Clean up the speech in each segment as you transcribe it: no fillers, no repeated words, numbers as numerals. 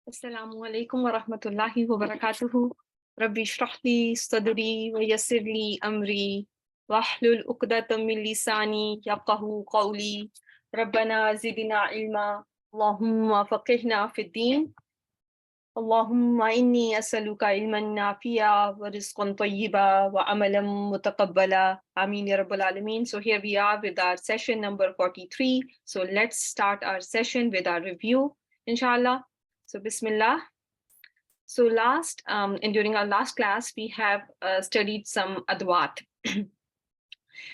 Assalamu alaikum wa rahmatullahi wa barakatuhu. Rabbi shrah li sadri wa yassir li amri wahlul uqdatam min lisani yafqahu qawli. Rabbana zidna ilma. Allahumma faqihna fid din. Allahumma inni as'aluka ilman nafi'a wa rizqan tayyiba wa amalan mutaqabbala. Ameen ya rabbal alameen. So here we are with our session number 43. So let's start our session with our review, inshallah. So Bismillah. So during our last class, we have studied some adwat.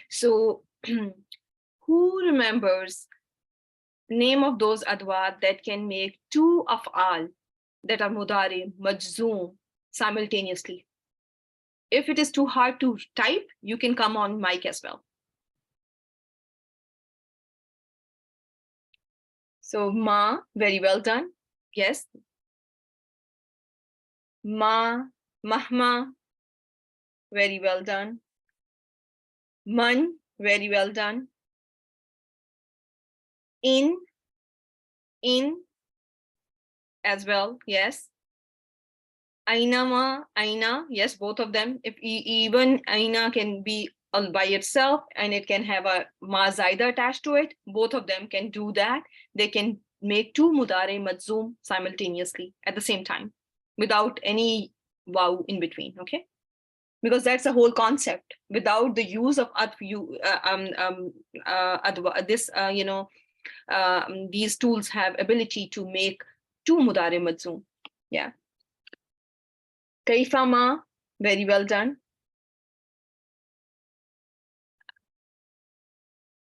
So who remembers the name of those adwat that can make two af'al that are mudari, majzoom simultaneously? If it is too hard to type, you can come on mic as well. So ma, very well done. Yes. Ma, mahma, very well done. Man, very well done. In as well, yes. Aina, aina, yes, both of them. If even aina can be all by itself and it can have a ma zaida attached to it, both of them can do that. They can make two mudare majzoom simultaneously at the same time without any waw in between, okay? Because that's the whole concept. Without the use of these tools have ability to make two mudare majzoom. Yeah. Kaifama, very well done.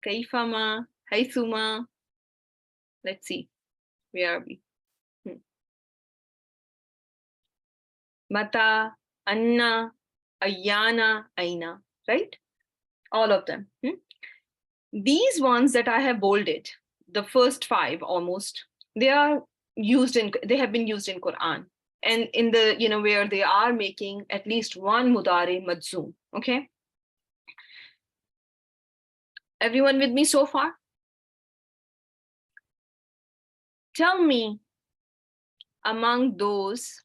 Kaifama, haithuma. Let's see, where are we? Mata, anna, ayana, aina, right? All of them. These ones that I have bolded, the first five almost, they have been used in Quran. And in the, where they are making at least one mudari majzoom, okay? Everyone with me so far? Tell me, among those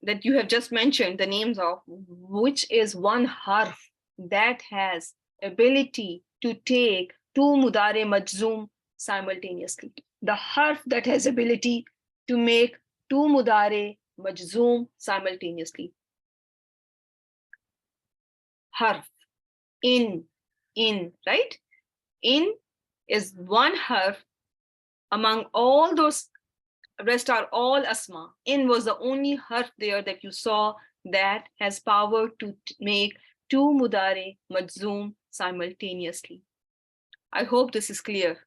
that you have just mentioned the names of, which is one harf that has ability to take two mudare majzoom simultaneously? The harf that has ability to make two mudare majzoom simultaneously. Harf. In, right? In is one harf among all those. Rest are all asma. In was the only harf there that you saw that has power to make two mudare majzoom simultaneously. I hope this is clear.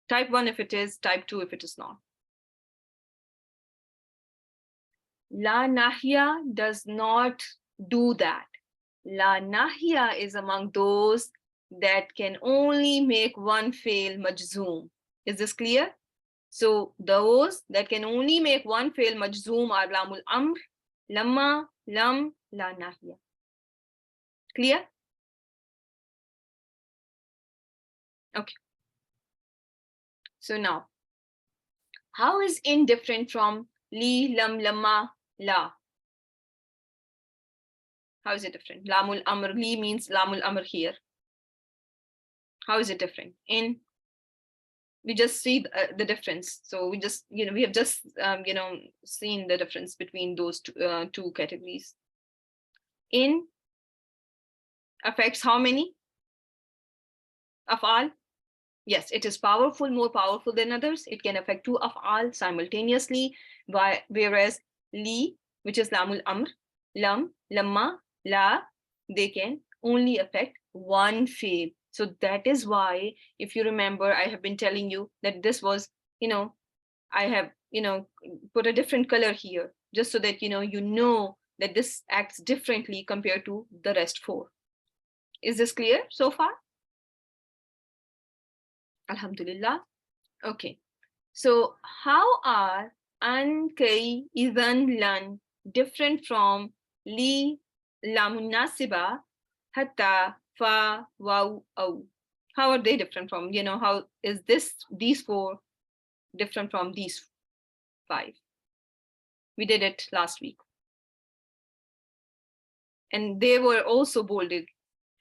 Type 1 if it is, type 2 if it is not. La nahya does not do that. La nahya is among those that can only make one fail majzoom. Is this clear? So those that can only make one fail majzoom are lamul amr, lamma, lam, la nahya. Clear? Okay. So now, how is in different from li, lam, lamma, la? How is it different? Lamul amr, li means lamul amr here. How is it different? In, we just see the difference. So we just, we have just, seen the difference between those two categories. In affects how many? Af'al? Yes, it is powerful, more powerful than others. It can affect two af'al simultaneously, whereas li, which is lamul amr, lam, lamma, la, they can only affect one fail. So that is why, if you remember, I have been telling you that this was, I have, put a different color here, just so that, you know that this acts differently compared to the rest four. Is this clear so far? Alhamdulillah. Okay. So how are an, kay, idhan, lan different from li, lamun nasiba, hatta, fa, waw, aw? How are they different from, how is these four different from these 5. We did it last week. And they were also bolded.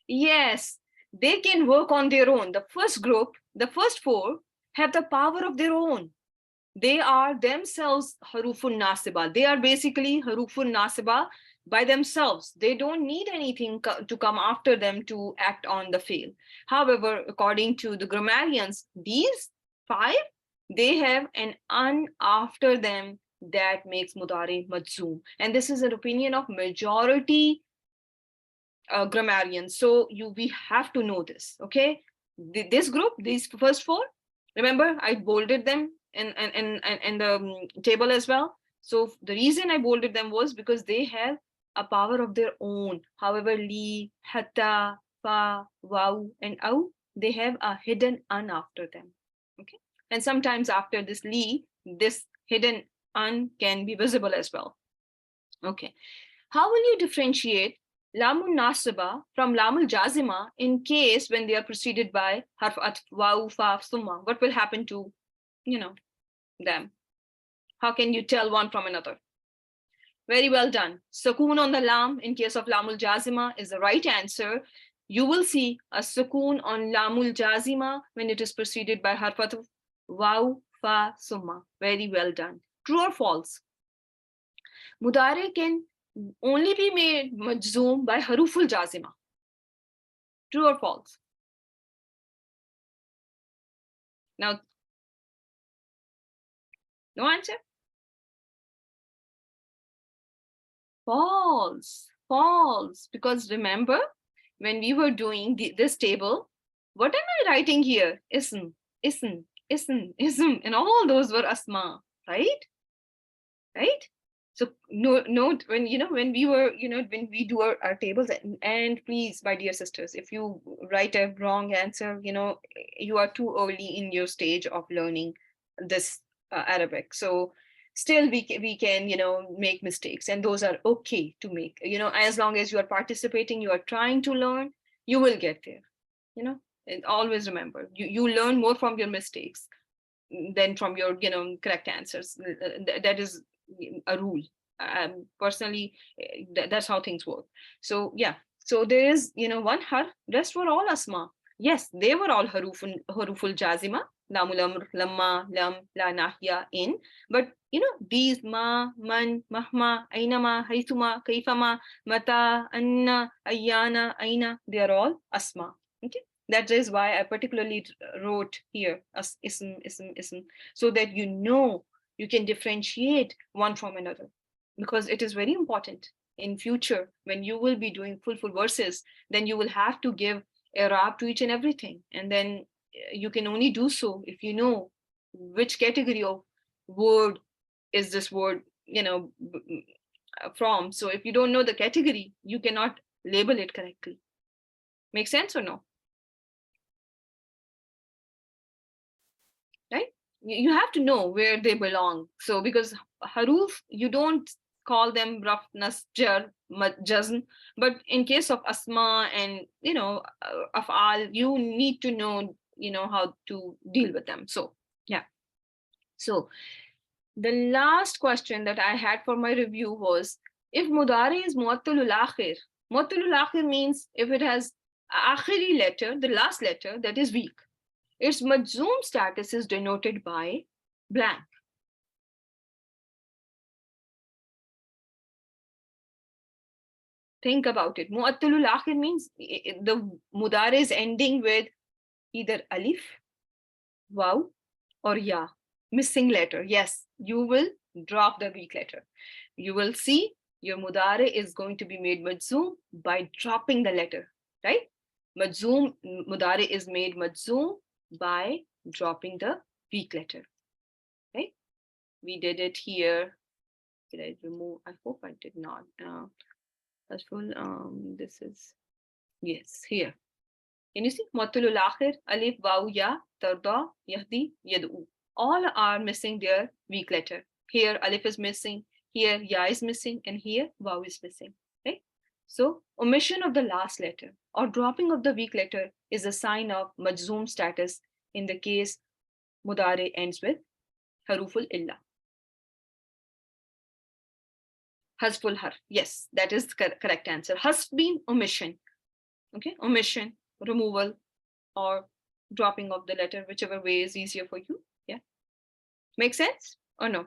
Yes, they can work on their own. The first group, the first 4, have the power of their own. They are themselves harufun nasiba. They are basically harufun nasiba by themselves. They don't need anything to come after them to act on the fail. However, according to the grammarians, these 5, they have an un after them that makes mudari majzoom. And this is an opinion of majority grammarians. So we have to know this, okay? This group, these first 4, remember I bolded them in the table as well. So the reason I bolded them was because they have a power of their own. However, li, hatta, fa, waw, and aw, they have a hidden un after them, okay? And sometimes after this li, this hidden un can be visible as well, okay? How will you differentiate lamul nasiba from lamul jazima in case when they are preceded by harf atf, waw, fa, summa? What will happen to, them? How can you tell one from another? Very well done. Sukoon on the lam in case of lamul jazima is the right answer. You will see a sukoon on lamul jazima when it is preceded by harf atf, waw, fa, summa. Very well done. True or false? Mudare can only be made majzoom by haruful jazima. True or false? Now, no answer? False, false. Because remember, when we were doing this table, what am I writing here? Ism, ism, ism, ism, and all those were asma, right? Right? So note when when we were when we do our tables, and please, my dear sisters, if you write a wrong answer, you are too early in your stage of learning this Arabic. So still we can make mistakes, and those are okay to make. As long as you are participating, you are trying to learn, you will get there. And always remember, you learn more from your mistakes than from your correct answers. That is a rule. Personally, that's how things work. So yeah, so there is one har, rest were all asma. Yes, they were all haruful jazima, lamul amr, lamma, lam, la nahya, in. But these ma, man, mahma, ainama, haythuma, kaifama, mata, anna, ayana, aina, they are all asma. Okay, that is why I particularly wrote here as ism, so that you can differentiate one from another, because it is very important in future when you will be doing full verses. Then you will have to give i'rab to each and everything, and then you can only do so if you know which category of word is this word from. So if you don't know the category, you cannot label it correctly. Make sense or no? Right? You have to know where they belong. So because haruf, you don't call them roughness, jar, jazm, but in case of asma and af'al, you need to know how to deal with them. So yeah. So the last question that I had for my review was, if mudari is mu'attalul akhir means if it has akhiri letter, the last letter, that is weak, its majzoom status is denoted by blank. Think about it. Mu'attalul akhir means the mudari is ending with either alif, waw, or ya, missing letter. Yes, you will drop the weak letter. You will see your mudari is going to be made majzoom by dropping the letter, right? Mudari is made majzoom by dropping the weak letter, right? We did it here. Did I remove? I hope I did not. That's full. This is, yes, here. Can you see? Mu'attalul akhir, alif, waw, ya, tarda, yahdi, yad'u. All are missing their weak letter. Here alif is missing, here ya is missing, and here waw is missing, right? So omission of the last letter or dropping of the weak letter is a sign of majzoom status in the case mudari ends with haruful illa. Hasful harf. Yes, that is the correct answer. Hasf being omission. Okay, omission, removal, or dropping of the letter, whichever way is easier for you. Yeah. Make sense or no?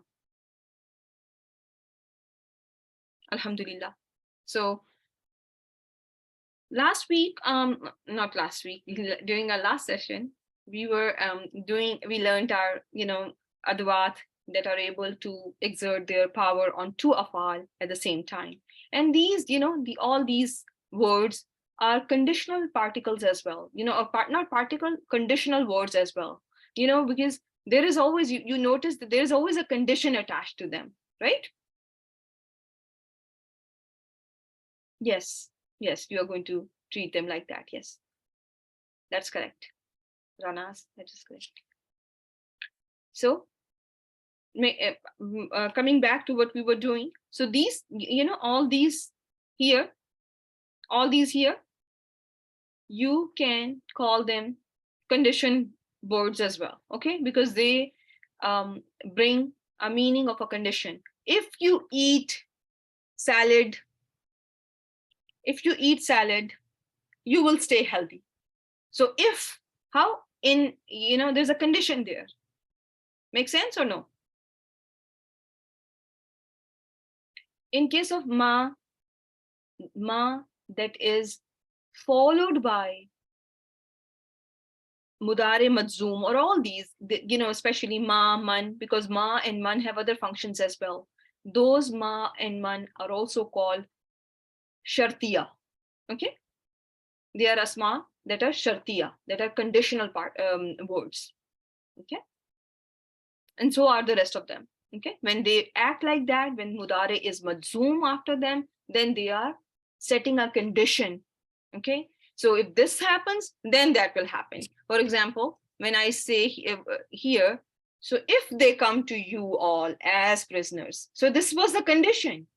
Alhamdulillah. So last week, not last week, during our last session, we were we learned our, adwat that are able to exert their power on two afal at the same time. And these, all these words are conditional particles as well, not particle, conditional words as well, because there is always, you notice that there's always a condition attached to them, right? Yes, you are going to treat them like that. Yes, that's correct. Ranas, that is correct. So coming back to what we were doing. So these, all these here, you can call them condition words as well, okay? Because they bring a meaning of a condition. If you eat salad, you will stay healthy. So there's a condition there. Make sense or no? In case of ma that is followed by mudare majzoom, or all these, especially ma, man, because ma and man have other functions as well. Those ma and man are also called shartiya. Okay, they are asma that are shartiya, that are conditional words. Okay, and so are the rest of them. Okay, when they act like that, when mudare is majzoom after them, then they are setting a condition. Okay, so if this happens, then that will happen. For example, when I say here, so if they come to you all as prisoners, so this was the condition.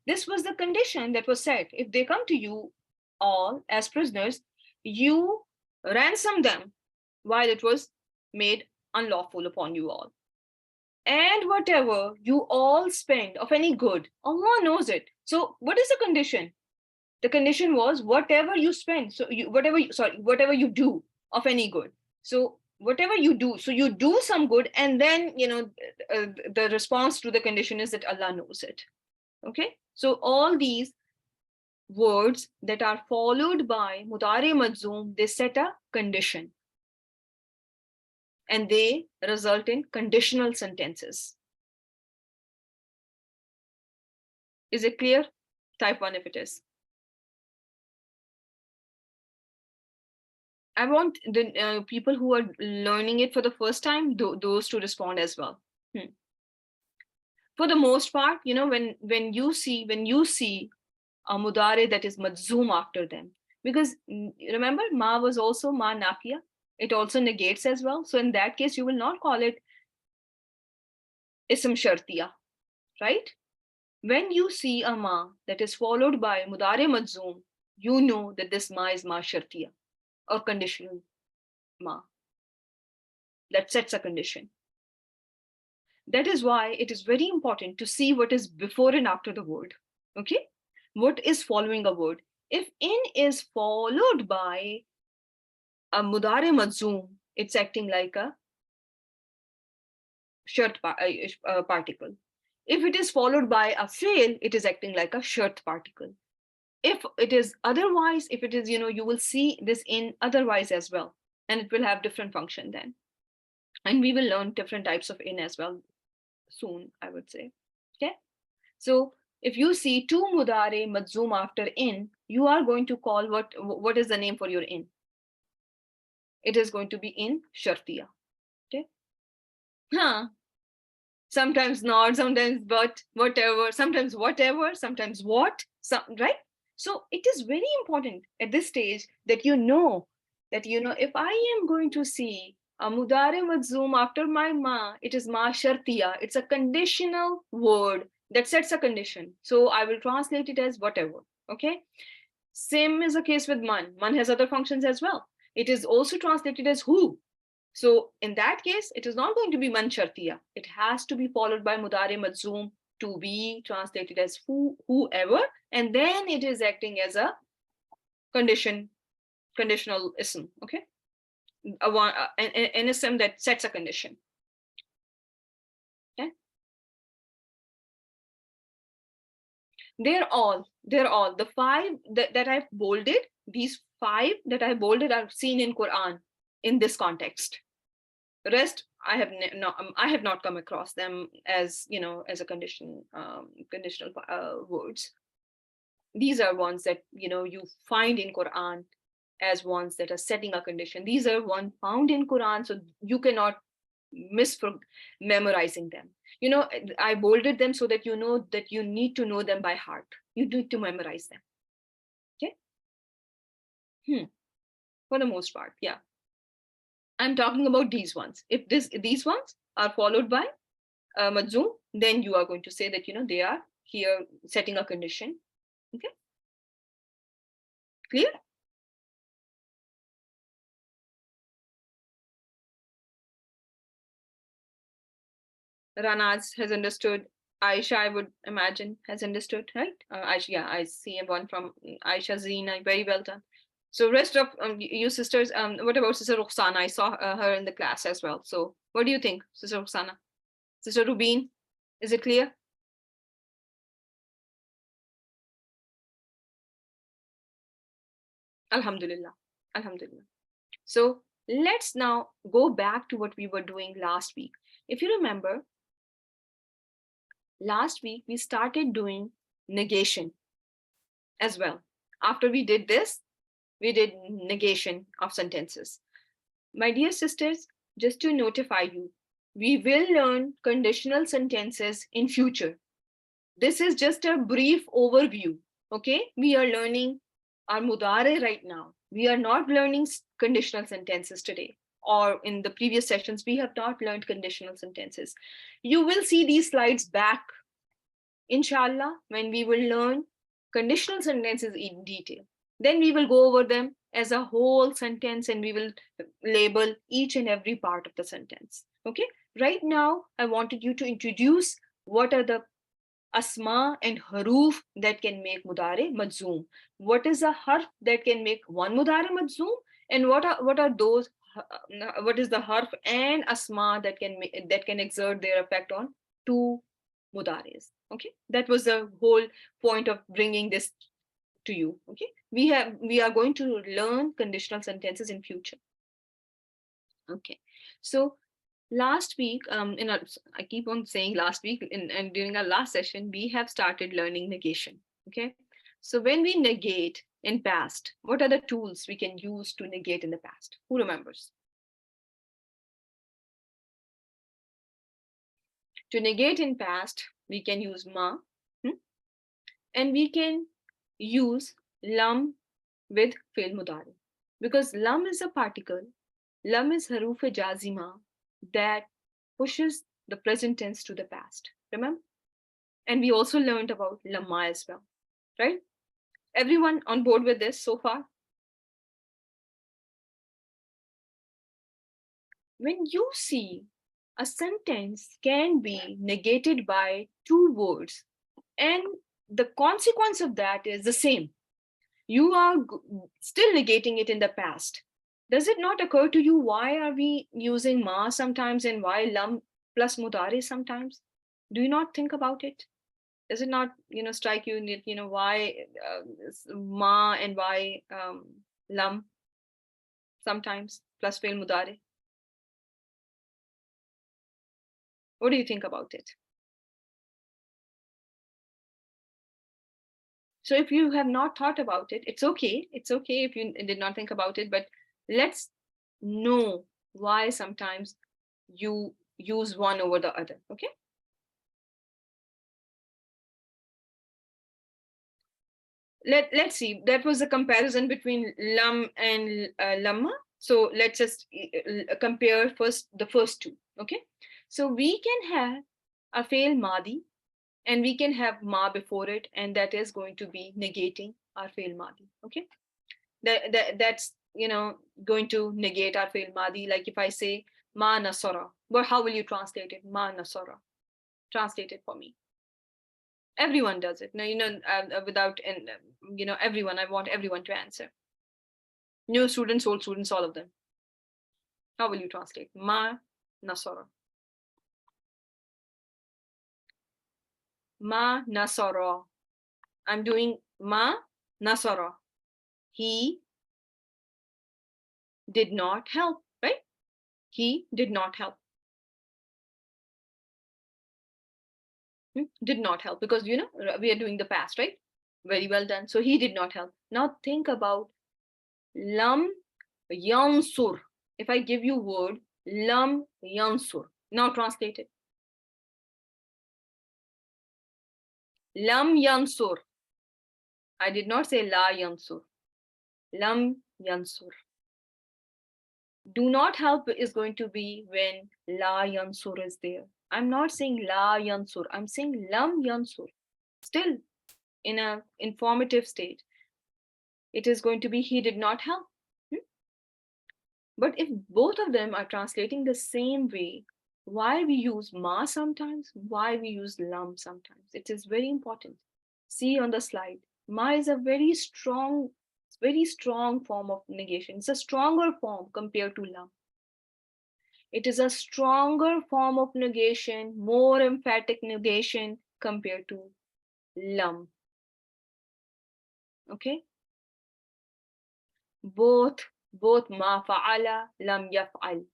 This was the condition that was set. If they come to you all as prisoners, you ransom them while it was made unlawful upon you all. And whatever you all spend of any good, Allah knows it. So what is the condition? The condition was whatever you spend, so whatever you do of any good. So whatever you do, so you do some good, and then the response to the condition is that Allah knows it. Okay, so all these words that are followed by mudare majzoom, they set a condition, and they result in conditional sentences. Is it clear? Type 1 if it is. I want the people who are learning it for the first time, those to respond as well. For the most part, when you see a mudare that is majzoom after them, because remember, ma was also ma nafiya. It also negates as well. So in that case, you will not call it ism shartiya, right? When you see a ma that is followed by mudare majzoom, you know that this ma is ma shartiya, or conditional ma. That sets a condition. That is why it is very important to see what is before and after the word. Okay, what is following a word? If in is followed by a mudare majzoom, it's acting like a shart particle. If it is followed by a fail, it is acting like a shart particle. If it is otherwise, if it is, you will see this in otherwise as well, and it will have different function then. And we will learn different types of in as well soon, I would say. Okay, so if you see two mudare majzoom after in, you are going to call what is the name for your in? It is going to be in shartiya. Okay, sometimes not, sometimes but, whatever, sometimes whatever, sometimes what, right? So it is very important at this stage that that if I am going to see a mudare majzoom after my ma, it is ma shartiya. It's a conditional word that sets a condition. So I will translate it as whatever. Okay. Same is the case with man. Man has other functions as well. It is also translated as who. So in that case, it is not going to be man shartiya. It has to be followed by mudare majzoom to be translated as whoever, and then it is acting as a conditional ism, okay? An ism that sets a condition. Okay? They're all the five that I've bolded. These five that I bolded are seen in Quran in this context. The rest I have not come across them as, you know, as a conditional words. These are ones that, you know, you find in Quran as ones that are setting a condition. These are one found in Quran, so you cannot miss from memorizing them. You know, I bolded them so that you know that you need to know them by heart. You need to memorize them. Okay. For the most part, yeah. I'm talking about these ones. If these ones are followed by Majzoom, then you are going to say that, you know, they are here setting a condition. Okay. Clear? Ranaz has understood. Aisha, I would imagine, has understood, right? Aisha, yeah, I see one from Aisha Zina. Very well done. So rest of you sisters, what about Sister Rukhsana? I saw her in the class as well. So what do you think, Sister Rukhsana? Sister Rubin, is it clear? Alhamdulillah. Alhamdulillah. So let's now go back to what we were doing last week. If you remember, last week we started doing negation as well. After we did this, we did negation of sentences. My dear sisters, just to notify you, we will learn conditional sentences in future. This is just a brief overview, okay? We are learning our mudare right now. We are not learning conditional sentences today, or in the previous sessions, we have not learned conditional sentences. You will see these slides back, inshallah, when we will learn conditional sentences in detail. Then we will go over them as a whole sentence and we will label each and every part of the sentence. Okay, right now I wanted you to introduce what are the asma and haruf that can make mudare majzoom. What is a harf that can make one mudare majzoom, and what are those, what is the harf and asma that can exert their effect on two mudares. Okay, that was the whole point of bringing this to you. Okay, we are going to learn conditional sentences in future. Okay, so last week, I keep on saying last week, and during our last session, we have started learning negation. Okay, so when we negate in past, what are the tools we can use to negate in the past? Who remembers? To negate in past, we can use ma, and we can use lam with fi'l mudari, because lam is a particle. Lam is haruf jazima that pushes the present tense to the past. Remember? And we also learned about lamma as well, right? Everyone on board with this so far? When you see a sentence can be negated by two words, and the consequence of that is the same, you are still negating it in the past. Does it not occur to you why are we using ma sometimes and why lam plus mudari sometimes? Do you not think about it? Does it not, strike you, why ma and why lam sometimes plus fi'l mudari? What do you think about it? So if you have not thought about it, it's okay. It's okay if you did not think about it, but let's know why sometimes you use one over the other, okay? Let's see, that was a comparison between lam and lamma. So let's just compare the first two, okay? So we can have a fail madi and we can have ma before it, and that is going to be negating our fail madi, okay? That's, going to negate our fail madi. Like if I say ma nasara, well, how will you translate it? Ma nasara. Translate it for me. Everyone does it. No, without, and everyone, I want everyone to answer. New students, old students, all of them. How will you translate? Ma nasara. Ma nasara. I'm doing ma nasara. He did not help, right? He did not help. Did not help, because we are doing the past, right? Very well done. So he did not help. Now think about lam yansur. If I give you word lam yansur, now translate it. Lam yansur. I did not say la yansur. Lam yansur. Do not help is going to be when la yansur is there. I'm not saying la yansur. I'm saying lam yansur. Still in an informative state. It is going to be he did not help. But if both of them are translating the same way, why we use ma sometimes, why we use lam sometimes, it is very important. See on the slide, ma is a very strong form of negation. It's a stronger form compared to lam. It is a stronger form of negation, more emphatic negation compared to lam. Okay? Both ma fa'ala, lam yaf'al.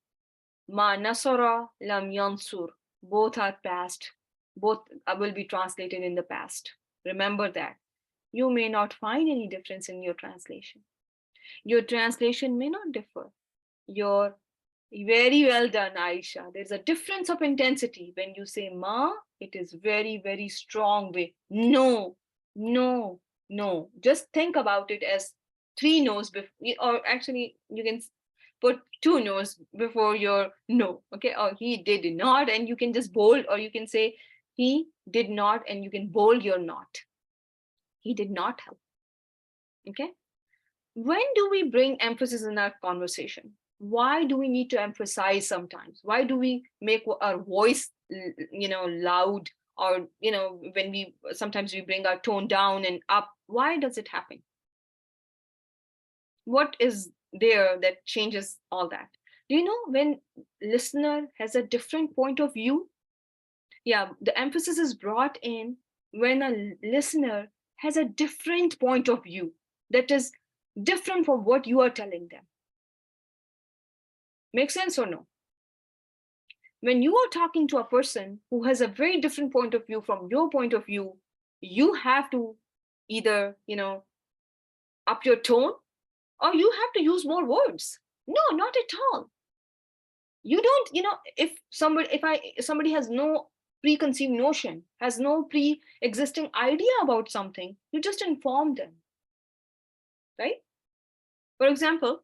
Ma nasara, lam yansur. Both are past. Both will be translated in the past. Remember that. You may not find any difference in your translation. Your translation may not differ. You're very well done, Aisha. There's a difference of intensity. When you say ma, it is very, very strong way. No. Just think about it as 3 no's, or actually you can put 2 no's before your no. Okay, or he did not, and you can just bold, or you can say he did not, and you can bold your not. He did not help. Okay. When do we bring emphasis in our conversation? Why do we need to emphasize sometimes? Why do we make our voice, loud, or when we sometimes we bring our tone down and up? Why does it happen? What is there that changes all that? Do you know when listener has a different point of view? Yeah, the emphasis is brought in when a listener has a different point of view that is different from what you are telling them. Make sense or no? When you are talking to a person who has a very different point of view from your point of view, you have to either, up your tone, or you have to use more words. No, not at all. You don't, if somebody has no preconceived notion, has no pre-existing idea about something, you just inform them, right? For example,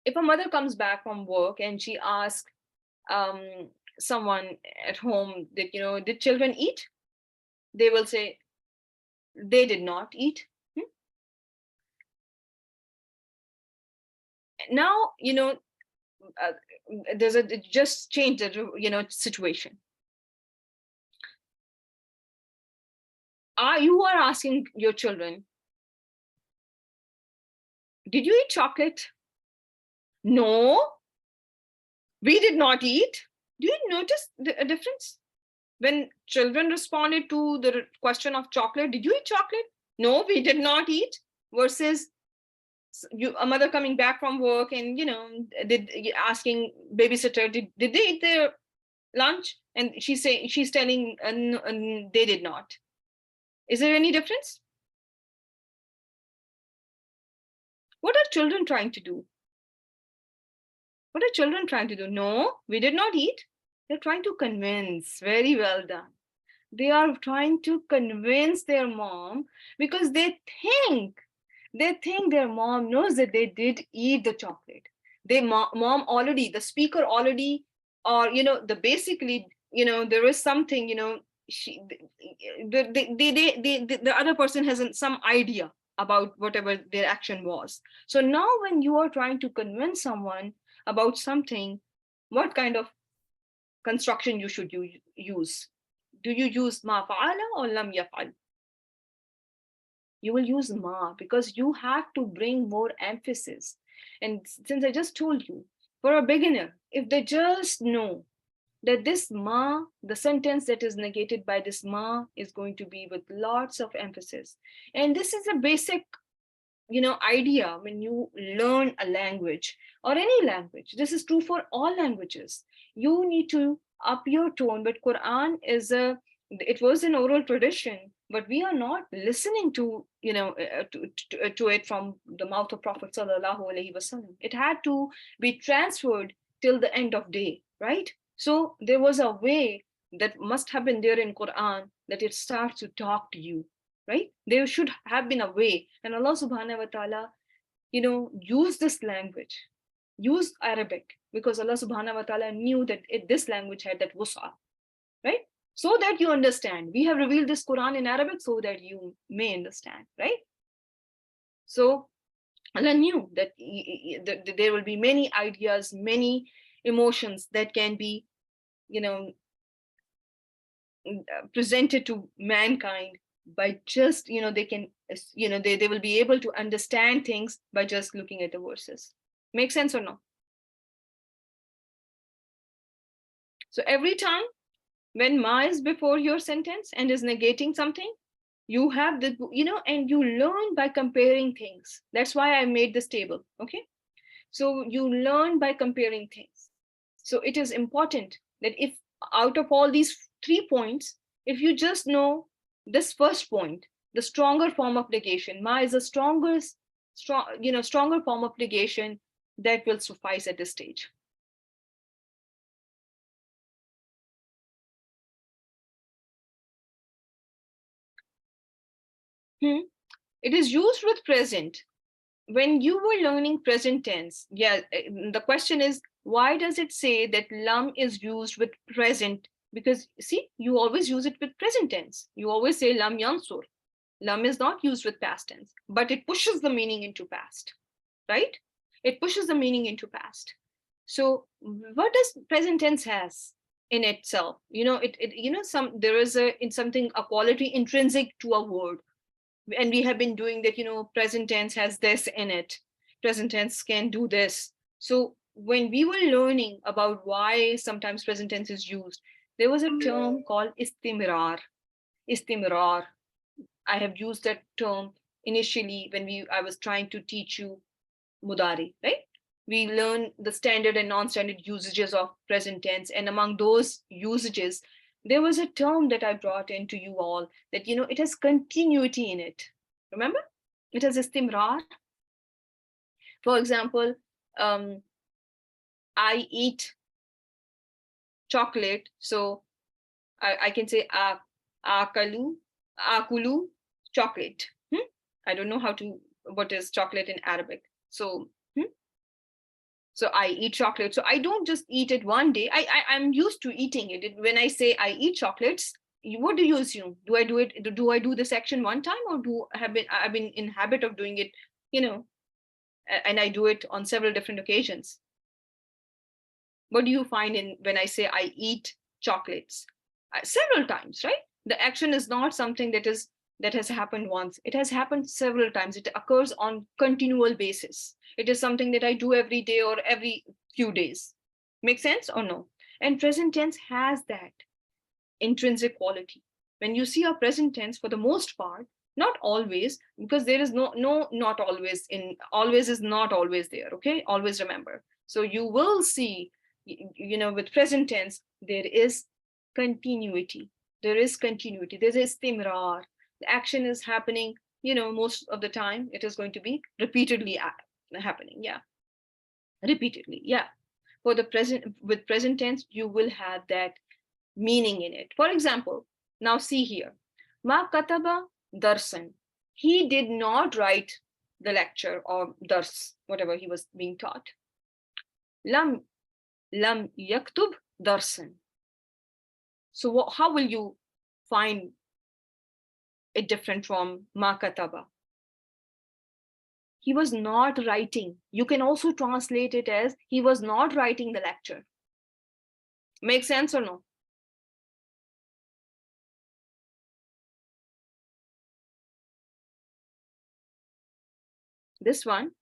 if a mother comes back from work and she asks someone at home that, did children eat? They will say, they did not eat. Now, there's it just changed the, situation. You are asking your children, did you eat chocolate? No, we did not eat. Do you notice a difference? When children responded to the question of chocolate, did you eat chocolate? No, we did not eat. Versus a mother coming back from work and, asking babysitter, did they eat their lunch? And she's telling they did not. Is there any difference? What are children trying to do? What are children trying to do? No, we did not eat. They're trying to convince. Very well done. They are trying to convince their mom because they think their mom knows that they did eat the chocolate. Their mom already, the speaker already, or basically, there is something, the other person has some idea about whatever their action was. So now when you are trying to convince someone about something, what kind of construction you should use? Do you use ma fa'ala or lam yaf'al? You will use ma, because you have to bring more emphasis. And since I just told you, for a beginner, if they just know that this ma, the sentence that is negated by this ma, is going to be with lots of emphasis. And this is a basic, idea when you learn a language or any language. This is true for all languages. You need to up your tone, but Quran it was an oral tradition, but we are not listening to, to it from the mouth of Prophet sallallahu alaihi wasallam. It had to be transferred till the end of day, right? So there was a way that must have been there in Quran, that it starts to talk to you, right? There should have been a way. And Allah subhanahu wa ta'ala, used this language, used Arabic, because Allah subhanahu wa ta'ala knew that this language had that wus'a, right? So that you understand. We have revealed this Quran in Arabic so that you may understand, right? So Allah knew that there will be many ideas, many emotions that can be, presented to mankind by just, they can, they will be able to understand things by just looking at the verses. Make sense or no? So every time when ma is before your sentence and is negating something, you have the, and you learn by comparing things. That's why I made this table, okay? So you learn by comparing things. So it is important that if out of all these 3 points, if you just know this first point, the stronger form of negation, ma is the stronger form of negation, that will suffice at this stage. It is used with present. When you were learning present tense, the question is, why does it say that lam is used with present? Because see, you always use it with present tense. You always say lam yansur. Lam is not used with past tense, but it pushes the meaning into past, right? It pushes the meaning into past. So what does present tense has in itself? There is a quality intrinsic to a word. And we have been doing that, present tense has this in it. Present tense can do this. So when we were learning about why sometimes present tense is used, there was a term called istimrar. Istimrar. I have used that term initially when I was trying to teach you mudari, right? We learn the standard and non-standard usages of present tense. And among those usages, there was a term that I brought into you all that, it has continuity in it. Remember? It has istimrar. For example, I eat chocolate. So I can say akulu chocolate. I don't know what is chocolate in Arabic. So I eat chocolate. So I don't just eat it one day. I'm used to eating it. When I say I eat chocolates, what do you assume? Do I do this action one time, or I've been in habit of doing it, and I do it on several different occasions? What do you find when I say I eat chocolates? Several times, right? The action is not something that has happened once. It has happened several times. It occurs on continual basis. It is something that I do every day or every few days. Make sense or no? And present tense has that intrinsic quality. When you see a present tense, for the most part, not always, because there is not always always is not always there, okay? Always remember. So you will see, with present tense, there is continuity. There's istimrar. The action is happening, most of the time, it is going to be repeatedly happening. Repeatedly. For the with present tense, you will have that meaning in it. For example, now see here, ma kataba darsan. He did not write the lecture or dars, whatever he was being taught. Lam yaktub darsan. So how will you find it different from ma kataba? He was not writing. You can also translate it as he was not writing the lecture. Make sense or no? This one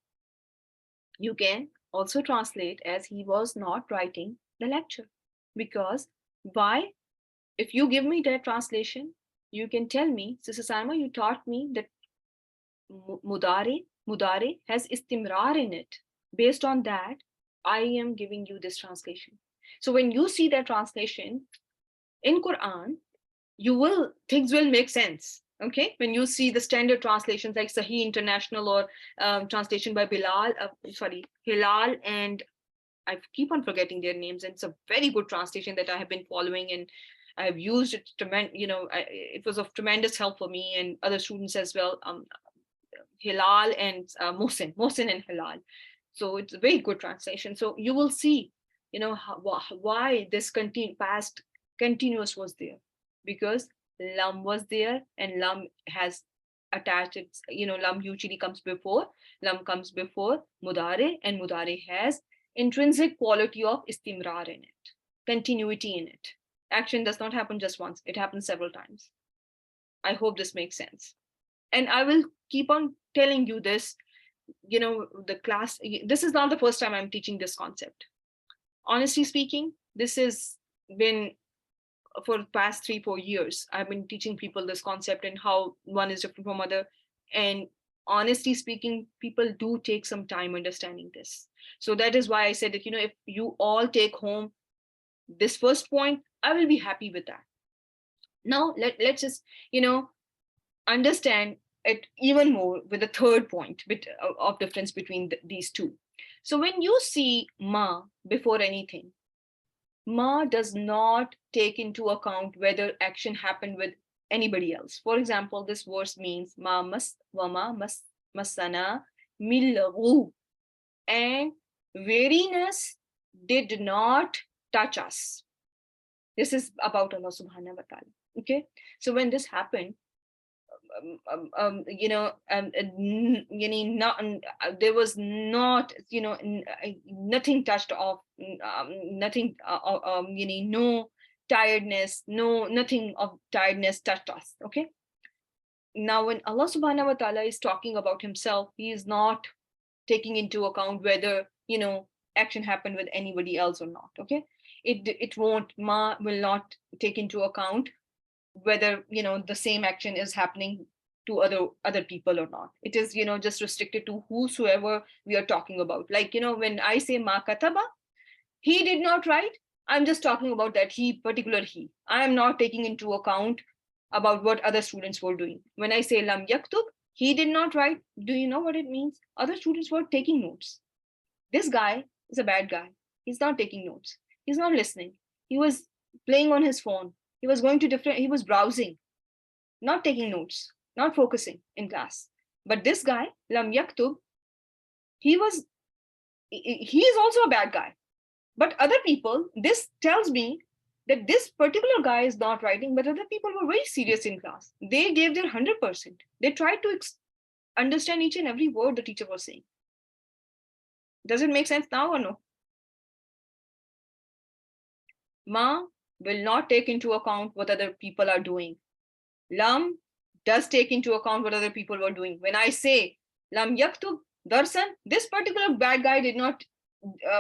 you can also translate as he was not writing the lecture. Because why? If you give me that translation, you can tell me, Sister Salma, you taught me that mudare has istimrar in it. Based on that, I am giving you this translation. So when you see that translation in Quran, things will make sense. Okay, when you see the standard translations like Sahih International or translation by Hilal, and I keep on forgetting their names, and it's a very good translation that I have been following, and I have used it. It was of tremendous help for me and other students as well. Hilal and Mohsin and Hilal. So it's a very good translation. So you will see, why this past continuous was there, because lam was there, and lam has attached its, lam usually comes before mudare, and mudare has intrinsic quality of istimrar in it, continuity in it. Action does not happen just once, it happens several times. I hope this makes sense. And I will keep on telling you this, the class, this is not the first time I'm teaching this concept. Honestly speaking, this has been for the past 3-4 years. I've been teaching people this concept and how one is different from other. And honestly speaking, people do take some time understanding this. So that is why I said that, if you all take home this first point, I will be happy with that. Now let's just, understand it even more with the third point of difference between these two. So when you see ma before anything, ma does not take into account whether action happened with anybody else. For example, this verse means ma mas wama mas masana millahu, and weariness did not touch us. This is about Allah subhanahu wa ta'ala. Okay, so when this happened, there was not, nothing touched off, nothing, no tiredness, nothing of tiredness touched us. Okay. Now, when Allah subhanahu wa ta'ala is talking about himself, he is not taking into account whether, action happened with anybody else or not. Okay. Ma will not take into account whether, the same action is happening to other people or not. It is, just restricted to whosoever we are talking about. Like, when I say ma kataba, he did not write, I'm just talking about that particular he. I am not taking into account about what other students were doing. When I say lam yaktub, he did not write, do you know what it means? Other students were taking notes. This guy is a bad guy. He's not taking notes. He's not listening. He was playing on his phone. He was browsing, not taking notes, not focusing in class. But this guy, lam yaktub, he is also a bad guy. But other people, this tells me that this particular guy is not writing, but other people were very serious in class. They gave their 100%. They tried to understand each and every word the teacher was saying. Does it make sense now or no? Ma will not take into account what other people are doing. Lam does take into account what other people were doing. When I say lam yaktub darsan, this particular bad guy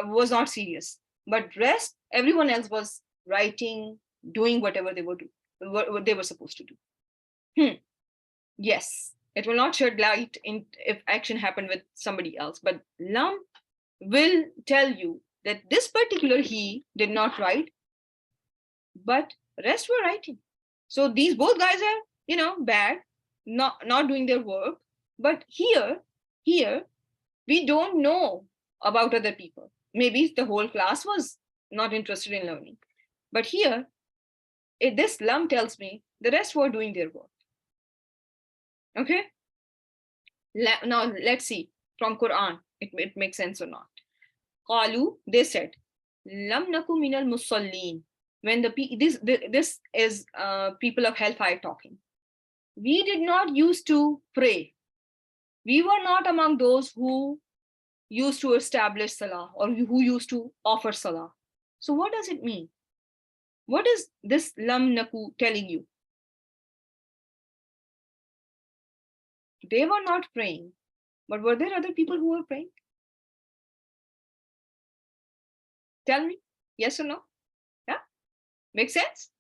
was not serious. But rest, everyone else was writing, doing whatever they were supposed to do. Yes, it will not shed light if action happened with somebody else. But lam will tell you that this particular he did not write, but rest were writing. So these both guys are, bad, not doing their work. But here, we don't know about other people. Maybe the whole class was not interested in learning. But here, this lam tells me the rest were doing their work. Okay? Now, let's see from Quran, it makes sense or not. Qalu, they said, lam naku minal musallin. When this is people of hellfire talking. We did not used to pray. We were not among those who used to establish salah or who used to offer salah. So what does it mean? What is this lam naku telling you? They were not praying. But were there other people who were praying? Tell me, yes or no? Yeah, make sense?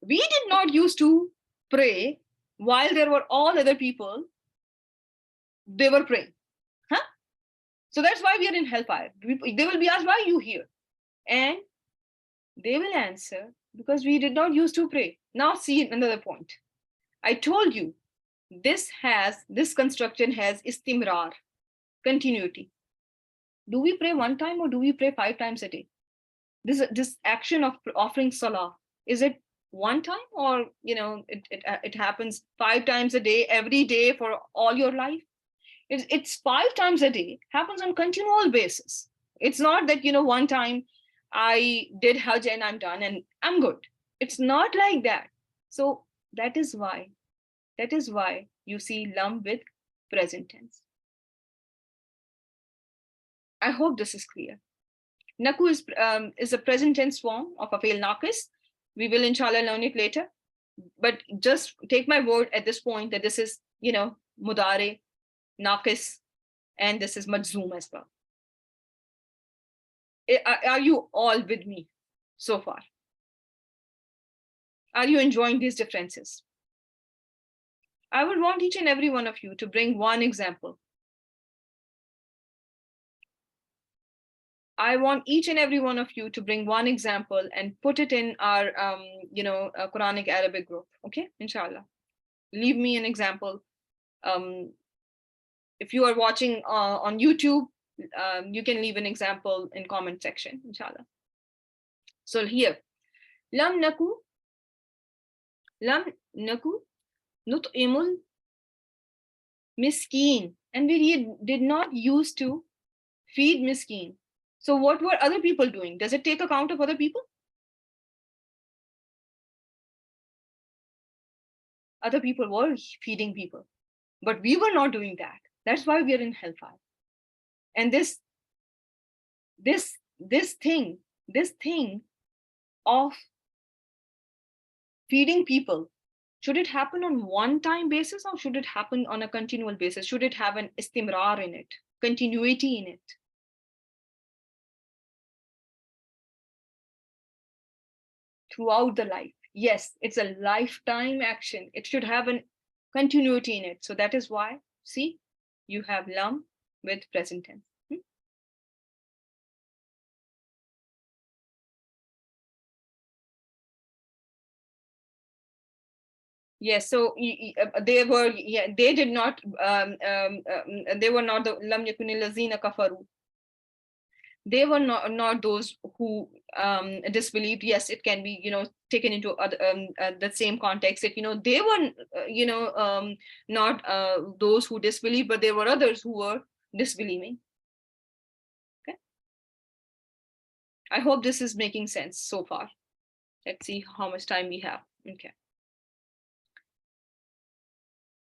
We did not used to pray while there were all other people, they were praying. Huh? So that's why we are in hellfire. They will be asked, why are you here? And they will answer, because we did not used to pray. Now see another point. I told you, this construction has istimrar, continuity. Do we pray one time or do we pray 5 times a day? This action of offering salah, is it one time, or it happens 5 times a day, every day for all your life? It's 5 times a day, happens on continual basis. It's not that one time I did Hajj and I'm done and I'm good. It's not like that. So that is why you see lam with present tense. I hope this is clear. Naku is a present tense form of a fail naqis. We will inshallah learn it later. But just take my word at this point that this is, mudare, naqis, and this is majzoom as well. Are you all with me so far? Are you enjoying these differences? I would want each and every one of you to bring one example. I want each and every one of you to bring one example and put it in our, Quranic Arabic group. Okay, inshallah. Leave me an example. If you are watching on YouTube, you can leave an example in comment section, inshallah. So here, lam naku nut'imul miskin, and we did not used to feed miskin. So what were other people doing? Does it take account of other people? Other people were feeding people, but we were not doing that. That's why we are in hellfire. And this thing of feeding people, should it happen on one-time basis or should it happen on a continual basis? Should it have an istimrar in it, continuity in it? Throughout the life. Yes, it's a lifetime action. It should have a continuity in it. So that is why, see, you have lam with present tense. Yes, so they were, they did not, they were not the lam yakunil lazina kafaru. They were not those who disbelieved. Yes, it can be, taken into other, the same context that, they were, not those who disbelieved, but there were others who were disbelieving. Okay. I hope this is making sense so far. Let's see how much time we have. Okay.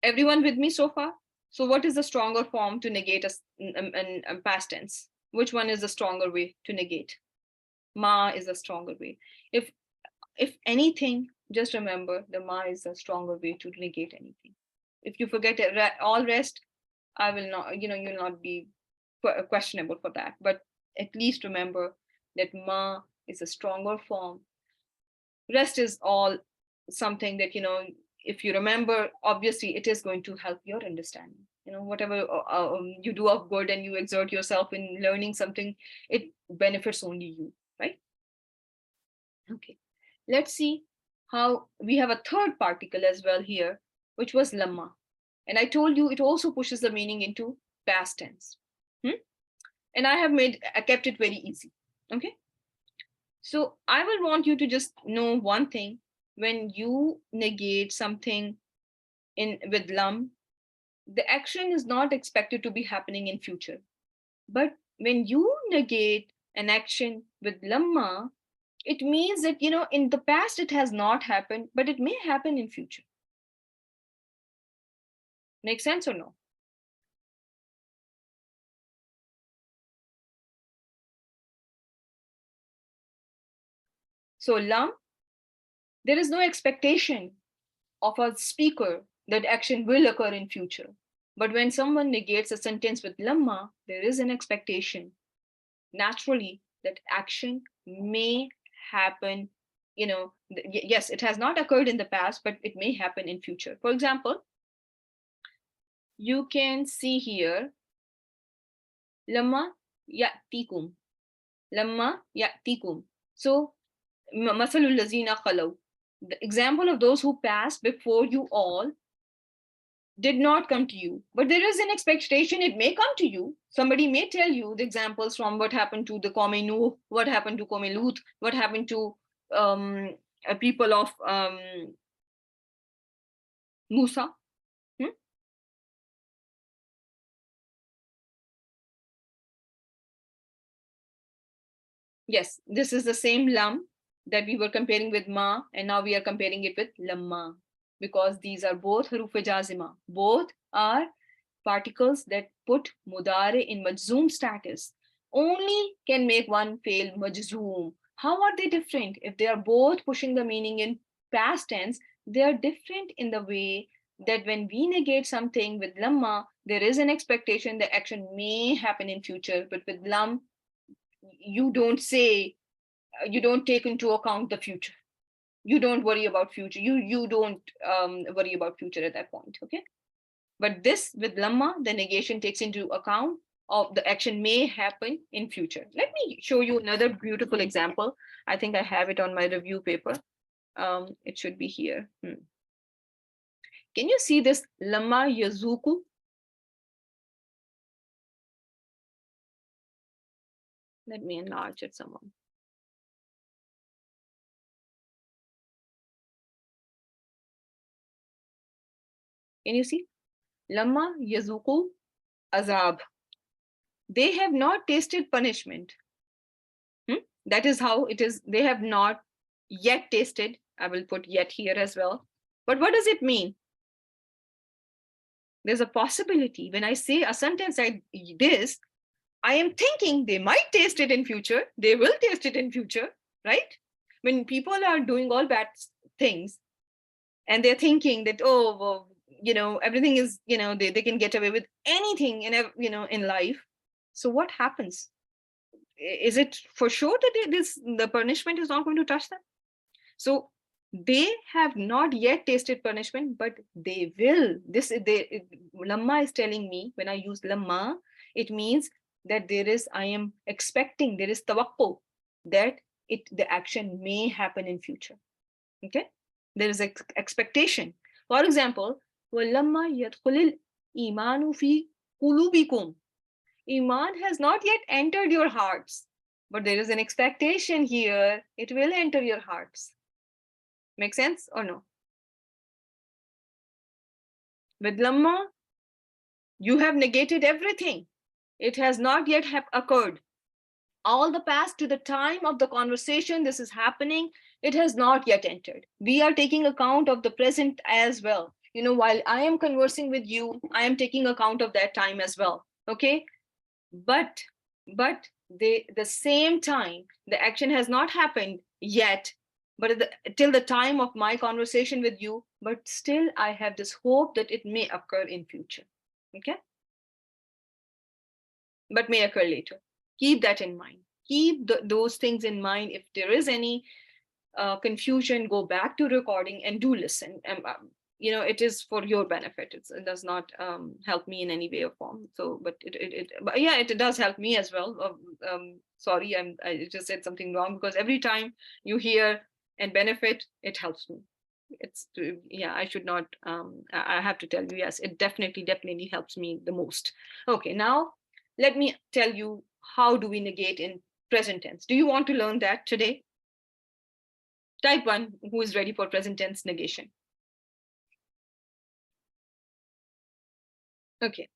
Everyone with me so far? So what is the stronger form to negate a past tense? Which one is the stronger way to negate? Ma is the stronger way. If anything, just remember the ma is the stronger way to negate anything. If you forget it, all rest, I will not, you'll not be questionable for that. But at least remember that ma is a stronger form. Rest is all something that, if you remember, obviously it is going to help your understanding. Whatever you do of good and you exert yourself in learning something, it benefits only you, right? Okay, let's see how we have a third particle as well here, which was lamma. And I told you it also pushes the meaning into past tense. And I kept it very easy. Okay. So I will want you to just know one thing. When you negate something with lam, the action is not expected to be happening in future. But when you negate an action with lamma, it means that, in the past it has not happened, but it may happen in future. Make sense or no? So lam, there is no expectation of a speaker that action will occur in future. But when someone negates a sentence with lamma, there is an expectation, naturally, that action may happen. Yes, it has not occurred in the past, but it may happen in future. For example, you can see here, lamma ya'tikum, lamma ya'tikum. So, masalul lazina khalaw, the example of those who passed before you all did not come to you, but there is an expectation it may come to you. Somebody may tell you the examples from what happened to the Qawm Nuh, what happened to Qawm Lut, what happened to people of Musa. Yes, this is the same lam that we were comparing with ma, and now we are comparing it with lamma, because these are both huruf jazima. Both are particles that put mudare in majzoom status. Only can make one fail majzoom. How are they different? If they are both pushing the meaning in past tense, they are different in the way that when we negate something with lamma, there is an expectation that action may happen in future, but with lam, you don't say, you don't take into account the future. You don't worry about future. You don't worry about future at that point. Okay. But this with lamma, the negation takes into account of the action may happen in future. Let me show you another beautiful example. I think I have it on my review paper. It should be here. Can you see this lamma yazuku? Let me enlarge it someone. Can you see? Lamma yazuku azab. They have not tasted punishment. That is how it is. They have not yet tasted. I will put yet here as well. But what does it mean? There's a possibility. When I say a sentence like this, I am thinking they might taste it in future. They will taste it in future, right? When people are doing all bad things and they're thinking that, oh, well, everything is, they can get away with anything in life. So what happens? Is it for sure that the punishment is not going to touch them? So they have not yet tasted punishment, but they will. Lamma is telling me, when I use lamma, it means that I am expecting, there is tawaqqu, that the action may happen in future. Okay, there is expectation. For example, وَلَمَّا يَدْخُلِ الْإِيمَانُ فِي قُلُوبِكُمْ. Iman has not yet entered your hearts, but there is an expectation here, it will enter your hearts. Make sense or no? With lamma, you have negated everything. It has not yet occurred. All the past to the time of the conversation, this is happening, it has not yet entered. We are taking account of the present as well. While I am conversing with you, I am taking account of that time as well. Okay, but the same time, the action has not happened yet, but till the time of my conversation with you, but still I have this hope that it may occur in future. Okay, but may occur later. Keep that in mind. Keep those things in mind. If there is any confusion, go back to recording and do listen. It is for your benefit. It does not help me in any way or form. So, but it does help me as well. Sorry, I just said something wrong, because every time you hear and benefit, it helps me. I should not. I have to tell you, yes, it definitely helps me the most. Okay, now let me tell you, how do we negate in present tense? Do you want to learn that today? Type 1, who is ready for present tense negation? Okay,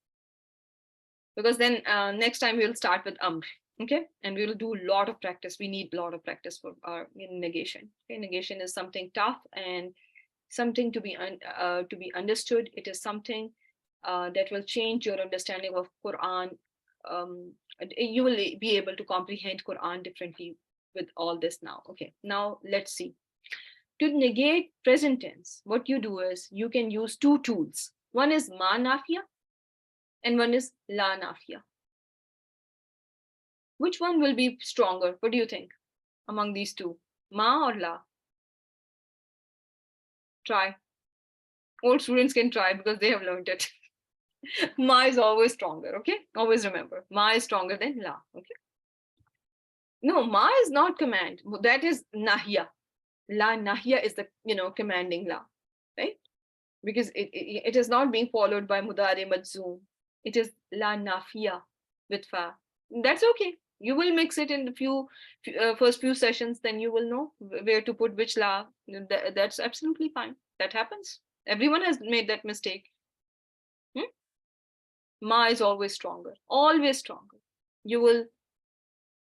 because then next time we'll start with amr. Okay, and we'll do a lot of practice. We need a lot of practice for our negation. Okay, negation is something tough and something to be understood. It is something that will change your understanding of Quran. You will be able to comprehend Quran differently with all this now. Okay, now let's see. To negate present tense, what you do is you can use two tools. One is ma nafiya, and one is la nafiya. Which one will be stronger? What do you think among these two? Ma or la? Try. Old students can try because they have learned it. Ma is always stronger, okay? Always remember, ma is stronger than la, okay? No, ma is not command. That is nahya. La nahya is the, commanding la, right? Because it is not being followed by mudari majzoom. It is la nafiya with fa. That's okay. You will mix it in the first few sessions, then you will know where to put which la. That's absolutely fine. That happens. Everyone has made that mistake. Ma is always stronger, always stronger. You will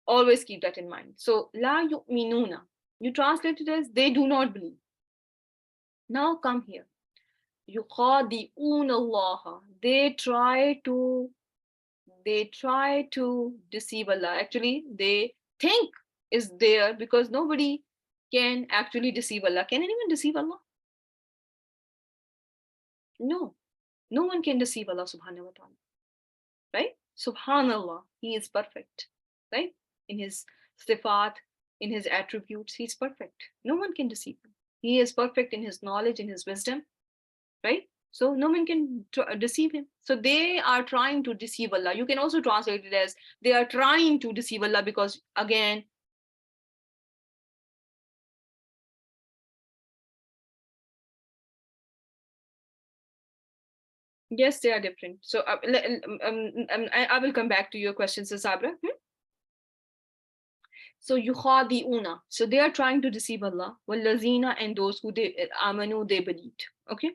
always keep that in mind. So la yu'minuna, you translate it as they do not believe. Now come here. Yukhadi'un Allah, they try to deceive Allah. Actually, they think is there because nobody can actually deceive Allah. Can anyone deceive Allah? No one can deceive Allah subhanahu wa ta'ala, right? Subhanallah, he is perfect, right? In his sifat, in his attributes, he's perfect. No one can deceive him. He is perfect in his knowledge, in his wisdom, right? So no one can deceive him. So they are trying to deceive Allah. You can also translate it as they are trying to deceive Allah because, again, yes, they are different. So I will come back to your questions, Sabra. So yukhadi'una. So they are trying to deceive Allah. Wallazina, and those who they amanu, they believed. Okay.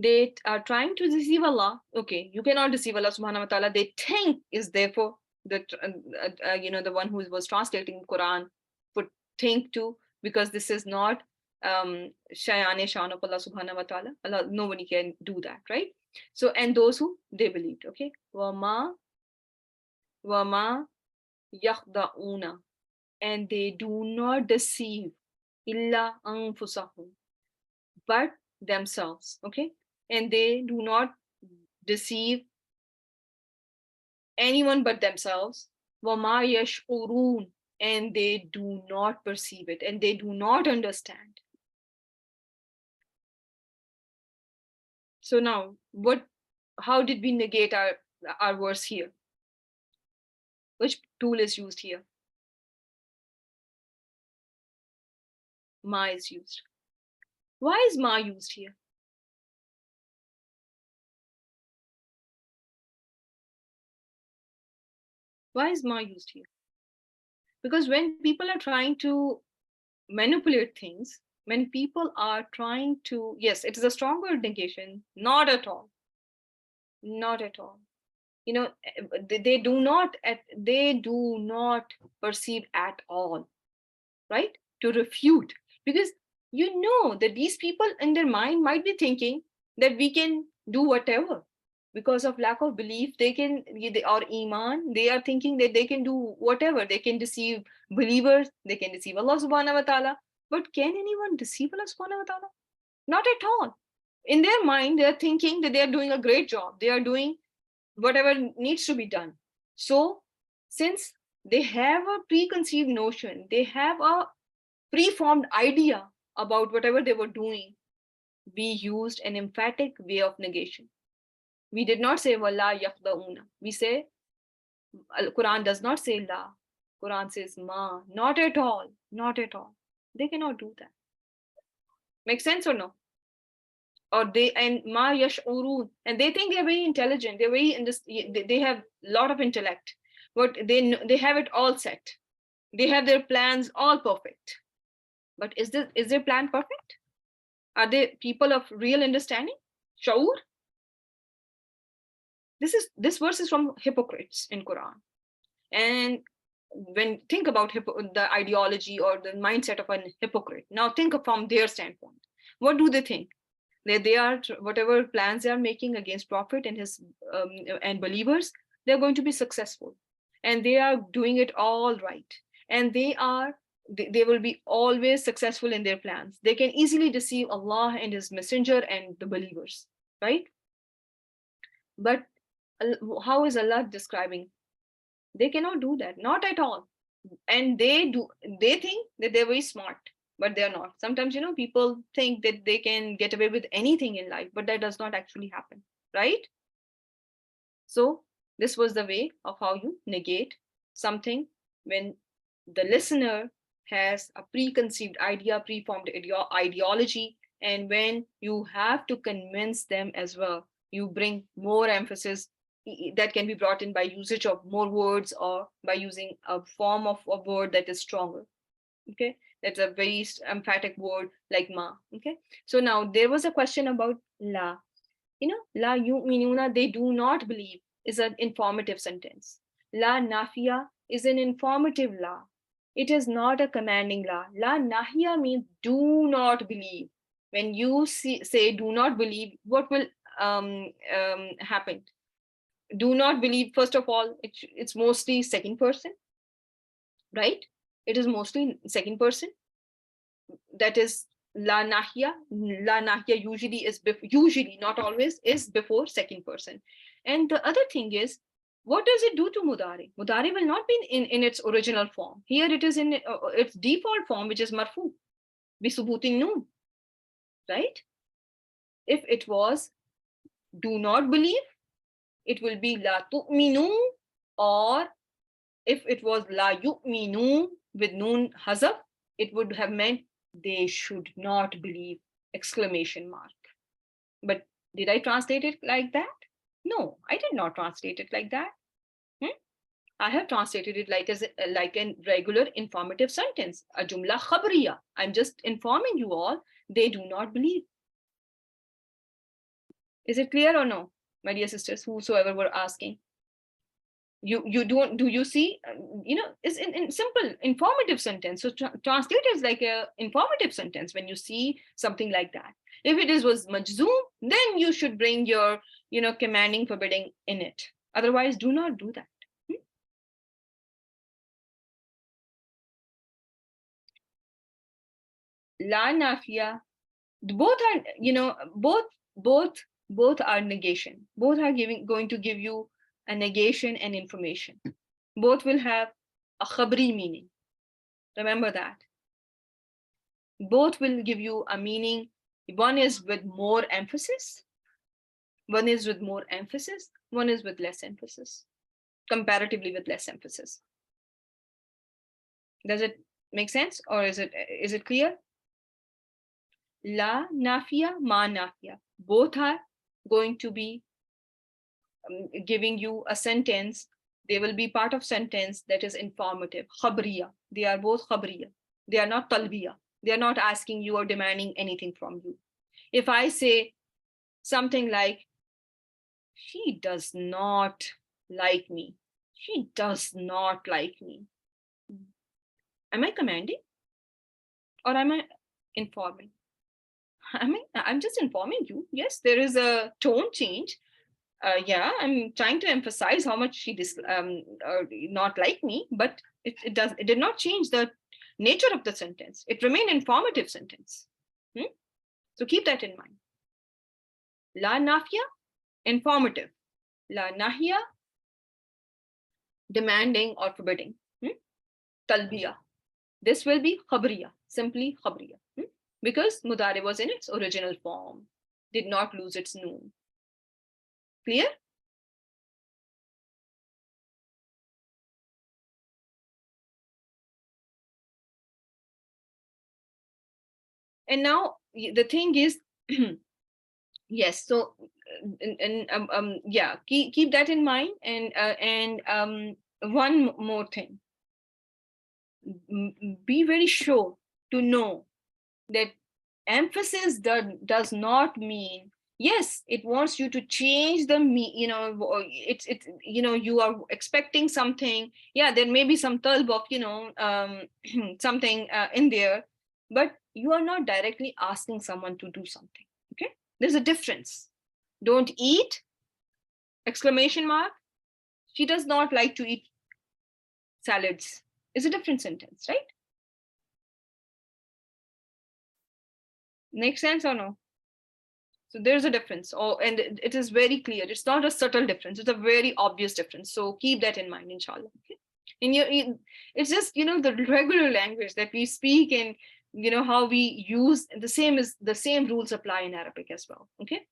They are trying to deceive Allah. Okay, you cannot deceive Allah subhanahu wa ta'ala. They think is therefore the the one who was translating Quran put think to, because this is not shan of Allah subhanahu wa ta'ala. Allah, nobody can do that, right? So, and those who they believed. Okay. Wama yakhda'una, and they do not deceive illa anfusahum, but themselves. Okay. And they do not deceive anyone but themselves. Wama yash'urun, and they do not perceive it, and they do not understand. So now, how did we negate our verse here? Which tool is used here? Ma is used. Why is ma used here? Why is ma used here? Because when people are trying to manipulate things, when people are trying to, yes, it is a stronger negation. Not at all. Not at all. They do not perceive at all, right? To refute, because that these people in their mind might be thinking that we can do whatever. Because of lack of belief, or iman, they are thinking that they can do whatever. They can deceive believers, they can deceive Allah subhanahu wa ta'ala. But can anyone deceive Allah subhanahu wa ta'ala? Not at all. In their mind, they are thinking that they are doing a great job. They are doing whatever needs to be done. So since they have a preconceived notion, they have a preformed idea about whatever they were doing, we used an emphatic way of negation. We did not say wala yakhda'una. We say, Quran does not say la. Quran says ma. Not at all. Not at all. They cannot do that. Make sense or no? Or and ma yash'urun, and they think they're very intelligent. They're they have a lot of intellect, but they have it all set. They have their plans all perfect. But is their plan perfect? Are they people of real understanding? Shaur? This verse is from hypocrites in Quran. And when think about the ideology or the mindset of a hypocrite, now think from their standpoint. What do they think? They are, whatever plans they are making against Prophet and his and believers, they're going to be successful, and they are doing it all right, and they will be always successful in their plans. They can easily deceive Allah and his messenger and the believers, right? But how is Allah describing? They cannot do that, not at all. And they think that they're very smart, but they're not. Sometimes, people think that they can get away with anything in life, but that does not actually happen, right? So this was the way of how you negate something when the listener has a preconceived idea, preformed ideology, and when you have to convince them as well, you bring more emphasis that can be brought in by usage of more words or by using a form of a word that is stronger. Okay, that's a very emphatic word like ma. Okay, so now there was a question about la. La yu'minuna, they do not believe, is an informative sentence. La nafiya is an informative la. It is not a commanding la. La nahiya means do not believe. When you say do not believe, what will happen? Do not believe, first of all, it's mostly second person, right? It is mostly second person. That is la nahiya. La nahiya usually, not always, is before second person. And the other thing is, what does it do to mudari? Mudari will not be in its original form. Here it is in its default form, which is marfu, bisubutin noon, right? If it was do not believe, it will be la tu'minu, or if it was la yu'minu with noon hazaf, it would have meant they should not believe, exclamation mark. But did I translate it like that? No, I did not translate it like that. I have translated it like a regular informative sentence, a jumla khabriya. I'm just informing you all, they do not believe. Is it clear or no, my dear sisters, whosoever were asking? You don't, do you see? It's in simple informative sentence. So translate it like a informative sentence when you see something like that. If it was majzoom, then you should bring your commanding, forbidding in it. Otherwise, do not do that. La nafiya, both are both are negation. Both are going to give you a negation and information. Both will have a khabri meaning. Remember that. Both will give you a meaning. One is with more emphasis. One is with more emphasis. One is with less emphasis, comparatively with less emphasis. Does it make sense, or is it clear? La nafiya, ma nafiya. Both are going to be giving you a sentence. They will be part of sentence that is informative, khabriya. They are both khabriya. They are not talbiya. They are not asking you or demanding anything from you. If I say something like, she does not like me. She does not like me. Am I commanding? Or am I informing? I'm just informing you. Yes, there is a tone change. Yeah, I'm trying to emphasize how much she not like me, but it did not change the nature of the sentence. It remained informative sentence. So keep that in mind. La nafiya, informative. La nahiya, demanding or forbidding. Talbiya. This will be khabriya, simply khabriya. Because mudari was in its original form, did not lose its noon. Clear? And now the thing is, yes, so yeah, keep that in mind. And one more thing, be very sure to know that emphasis does not mean, yes, it wants you to change the it's you are expecting something. Yeah, there may be some talb of something in there, but you are not directly asking someone to do something. Okay, there's a difference. Don't eat, exclamation mark. She does not like to eat salads is a different sentence, right? Makes sense or no? So there's a difference. Oh, and it is very clear. It's not a subtle difference. It's a very obvious difference. So keep that in mind, inshallah. Okay? It's just, the regular language that we speak, and how we use the same rules apply in Arabic as well. Okay,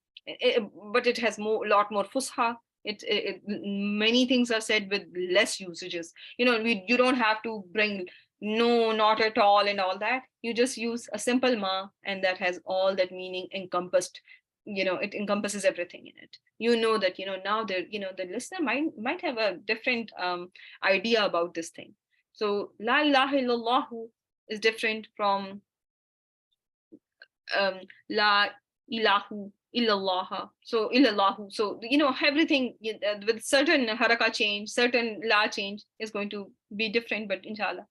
but it has a lot more fusha. Many things are said with less usages. You don't have to bring no, not at all, and all that. You just use a simple ma, and that has all that meaning encompassed. It encompasses everything in it. That now the listener might have a different idea about this thing. So la ilaha illallah is different from la ilahu illallah. So illallahu. So everything with certain haraka change, certain la change is going to be different, but inshallah.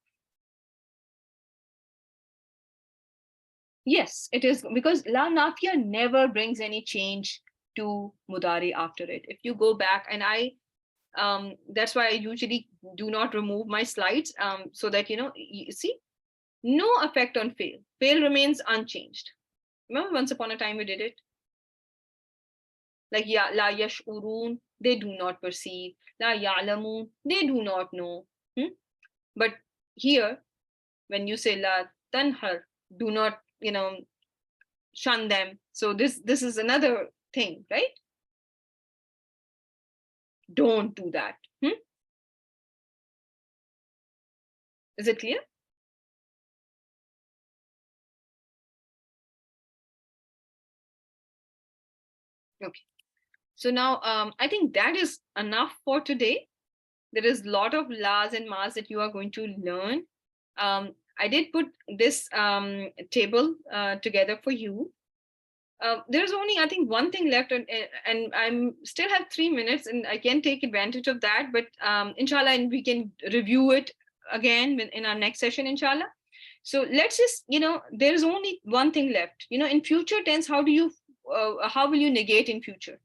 Yes, it is, because la nafiya never brings any change to mudari after it. If you go back, and that's why I usually do not remove my slides, so that you see, no effect on fail. Fail remains unchanged. Remember, once upon a time we did it. Like la yash'urun, they do not perceive. La ya'lamun, they do not know. But here, when you say la tanhar, do not shun them. So this is another thing, right? Don't do that. Is it clear? Okay. So now I think that is enough for today. There is a lot of la's and ma's that you are going to learn. I did put this table together for you. There's only, I think, one thing left, and I'm still have 3 minutes, and I can take advantage of that. But inshallah, and we can review it again in our next session, inshallah. So let's just, there's only one thing left. In future tense, how will you negate in future?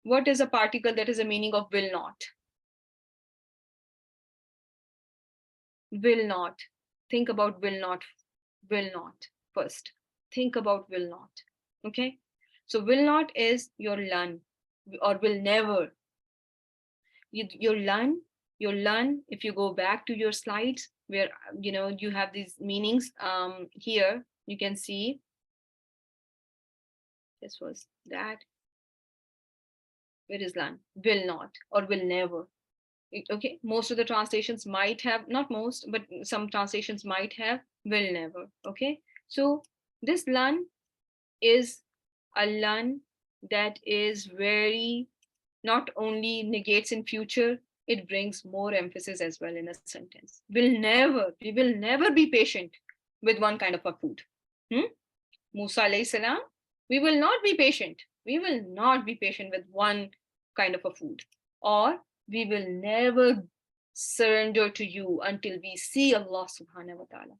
What is a particle that is a meaning of will not? Will not. Think about will not first. Think about will not. Okay. So will not is your lan, or will never. Your lan, if you go back to your slides where you have these meanings, here you can see this was that. Where is lan? Will not or will never. Okay, most of the translations might have, not most, but some translations might have will never. Okay, so this lan is a lan that is very, not only negates in future, it brings more emphasis as well in a sentence. We will never be patient with one kind of a food. Musa alayhi salam, we will not be patient. We will not be patient with one kind of a food. Or we will never surrender to you until we see Allah subhanahu wa ta'ala.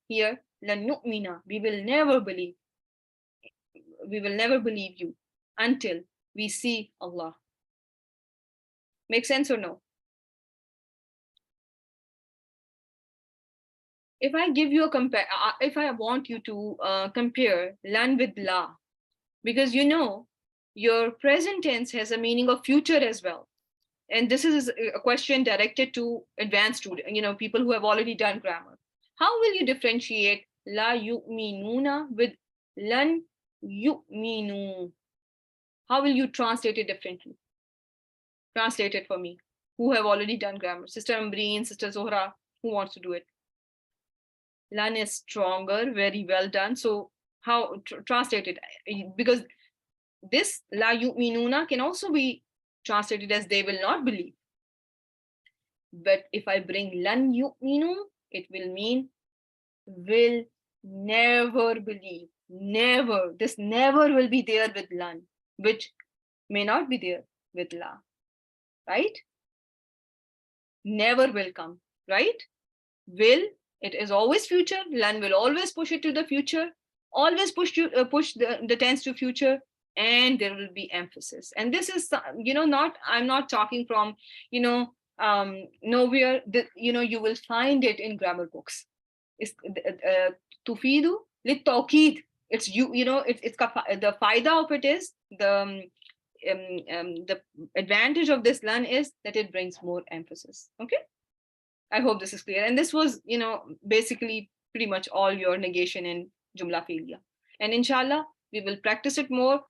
Here, lan nu'mina, we will never believe you until we see Allah. Make sense or no? If I give you if I want you to compare lan with la, because your present tense has a meaning of future as well. And this is a question directed to advanced students, people who have already done grammar. How will you differentiate la yu'minuna with lan yu'minu? How will you translate it differently? Translate it for me, who have already done grammar. Sister Ambreen, Sister Zohra, who wants to do it? Lan is stronger, very well done. So how translate it? Because this la yu'minuna can also be translated as they will not believe. But if I bring lan yu'minu, it will mean will never believe. Never. This never will be there with lan, which may not be there with la. Right? Never will come. Right? Will, it is always future. Lan will always push it to the future. Always push the tense to future. And there will be emphasis. And this is, I'm not talking from, nowhere, you will find it in grammar books. تفيد للتأكيد. It's you know it's the faida of it is the advantage of this learn is that it brings more emphasis. Okay, I hope this is clear. And this was, you know, basically pretty much all your negation in jumla fi'liya. And inshallah, we will practice it more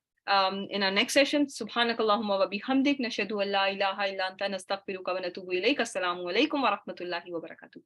in our next session. Subhanakallahumma wa bihamdik, nashhadu an la ilaha illa anta, nastaghfiruka wa natubu ilayk. Assalamu alaikum wa rahmatullahi wa barakatuh.